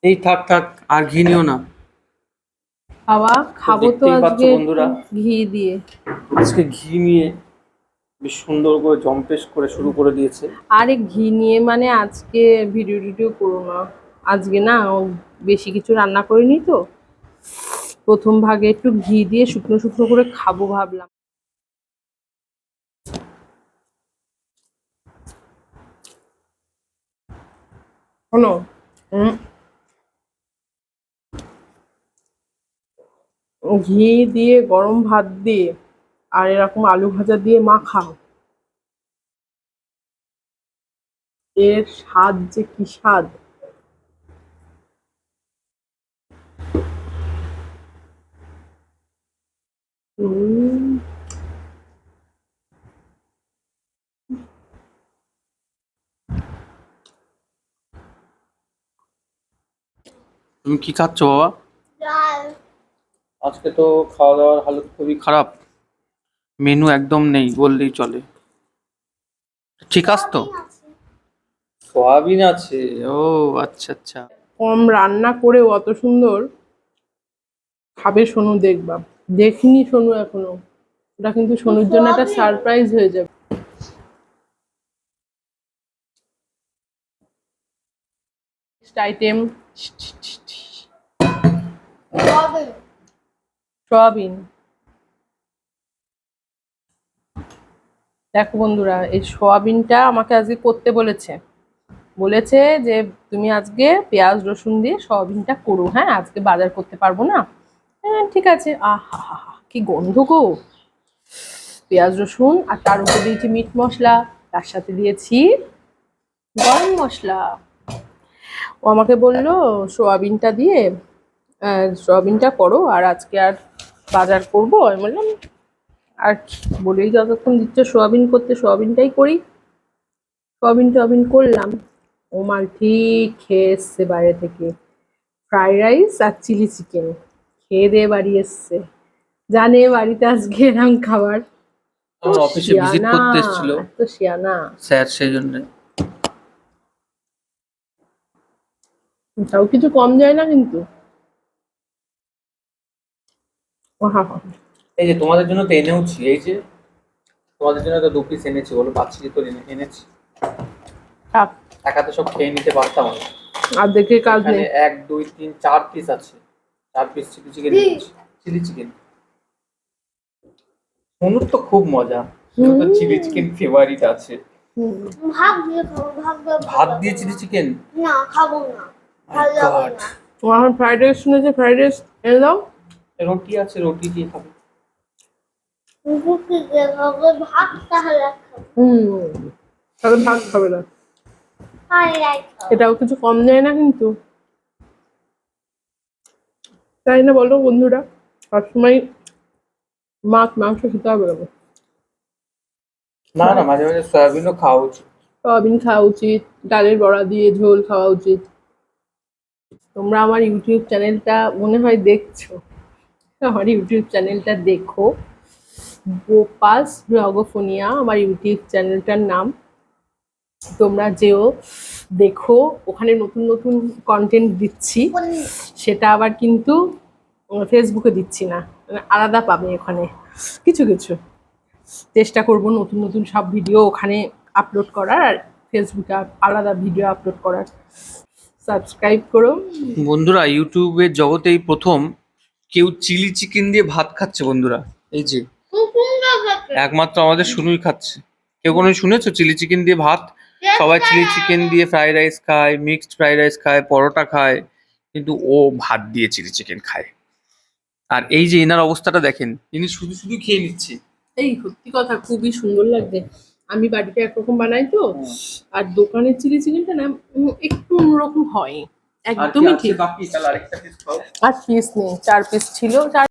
এই থাক থাক, আর ঘি নিও না। খাওয়া খাবো তো দেখতেই পাচ্ছ আজকে বন্ধুরা, ঘি দিয়ে। আজকে ঘি নিয়ে বেশ সুন্দর করে জম্পেশ করে শুরু করে দিয়েছে। আরে ঘি নিয়ে মানে আজকে ভিডিও টিডিও করো না। আজকে না বেশি কিছু রান্না করিনি তো, প্রথম ভাগে একটু ঘি দিয়ে শুকনো শুকনো করে খাবো ভাবলাম। শোনো, ঘি দিয়ে গরম ভাত দিয়ে আর এরকম আলু ভাজা দিয়ে মাখাও, এর স্বাদ যে কি স্বাদ। উম, তুমি কি খাচ্ছ বাবা? আজকে তো খাওয়া দাওয়ার হালত খুবই খারাপ, মেনু একদম নেই বললেই চলে। ঠিক আছে তো, সোয়াবিন আছে। ও আচ্ছা আচ্ছা। কম রান্না করেও অত সুন্দর খাবে সোনু, দেখবা। দেখিনি সোনু এখনো, ওটা কিন্তু সোনুর জন্য একটা সারপ্রাইজ হয়ে যাবে। Next item soybean. দেখো বন্ধুরা, এই সয়াবিনটা আমাকে আজকে করতে বলেছে যে তুমি আজকে পেঁয়াজ রসুন দিয়ে সয়াবিনটা করো। হ্যাঁ, আজকে বাজার করতে পারবো না। হ্যাঁ ঠিক আছে। আহা হা হা, কি গন্ধ গো! পেঁয়াজ রসুন, আর তার উপর দিয়েছি মিট মশলা, তার সাথে দিয়েছি গরম মশলা। ও আমাকে বললো সোয়াবিনটা দিয়ে সোয়াবিনটা করো, আর আজকে আর বাজার করবো। আমি বললাম আর কি, বলেই যতক্ষণ দিচ্ছ সোয়াবিন করতে, সোয়াবিনটাই করি। সোয়াবিন টোয়াবিন করলাম। ও মাল ঠিক খেয়ে এসছে বাইরে থেকে ফ্রাইড রাইস আর চিলি চিকেন খেয়ে দিয়ে বাড়ি এসছে। জানে বাড়িতে আজকে এরকম খাবার। আমার অফিসে ভিজিট করতে এসেছিল এত শিয়ানা স্যার, সেই জন্য। তাও কিছু কম যায় না কিন্তু। এই যে তোমাদের জন্য তো এনেওছি, এই যে তোমাদের জন্য তো 2 পিস এনেছি, বলো পাচ্ছি তো এনেছি। থাক, একাতে সব খেয়ে নিতে পারতাম আমি। আর দেখে কাজ এখানে নেই। 1 2 3 4 পিস আছে, 4 পিস চিলি চিকেন এনেছি। চিলি চিকেন অনুর তো খুব মজা, শুধু তো চিলি চিকেন ফেভারিট আছে। ভাত দিয়ে খাবো, ভাত দিয়ে চিলি চিকেন না খাবো না, ভালো লাগে না। ও এখন ফ্রাইড রাইস শুনেছে, ফ্রাইড রাইস এনে দাও। রুটি আছে, রুটি দিয়ে খাবে। রুটি দিয়ে খাবো, ভাত তাহলে খাবো। তাহলে ভাত খাবে না। ফ্রাইড রাইস খাবো। এটাও কিছু কম যায় না কিন্তু, তাই না বলো বন্ধুরা? সবসময় মাছ মাংস খেতে হবে না। না না, মাঝে মাঝে সয়াবিনও খাওয়া উচিত। সয়াবিন খাওয়া উচিত, ডালের বড়া দিয়ে ঝোল খাওয়া উচিত। তোমরা আমার ইউটিউব চ্যানেলটা মনে হয় দেখছো, আমার ইউটিউব চ্যানেলটা দেখো, গোপাস ব্লগোফোনিয়া আমার ইউটিউব চ্যানেলটার নাম। তোমরা যেও, দেখো, ওখানে নতুন নতুন কন্টেন্ট দিচ্ছি। সেটা আবার কিন্তু ফেসবুকে দিচ্ছি না, মানে আলাদা পাবে ওখানে। কিছু কিছু চেষ্টা করব নতুন নতুন সব ভিডিও ওখানে আপলোড করার, আর ফেসবুকে আলাদা ভিডিও আপলোড করার। সাবস্ক্রাইব করো বন্ধুরা। ইউটিউবের জগতেই প্রথম কেউ চিলি চিকেন দিয়ে ভাত খাচ্ছে বন্ধুরা, এই যে একমাত্র আমাদের শুনুই খাচ্ছে। কেউ কোনো শুনেছো চিলি চিকেন দিয়ে ভাত? সবাই চিলি চিকেন দিয়ে ফ্রাইড রাইস খায়, মিক্সড ফ্রাইড রাইস খায়, পরোটা খায়, কিন্তু ও ভাত দিয়ে চিলি চিকেন খায়। আর এই যে এনার অবস্থাটা দেখেন, ইনি শুধু শুধু খেয়ে নিচ্ছে। এই সত্যি কথা, খুবই সুন্দর লাগছে। আমি বাড়িতে একরকম বানাই তো, আর দোকানের চিলি চিকেনটা না একটু অন্যরকম হয়, একদমই ঠিক। বাকি তাহলে আরেকটা পিস খাও। আর পিস নেই, 4 পিস ছিল।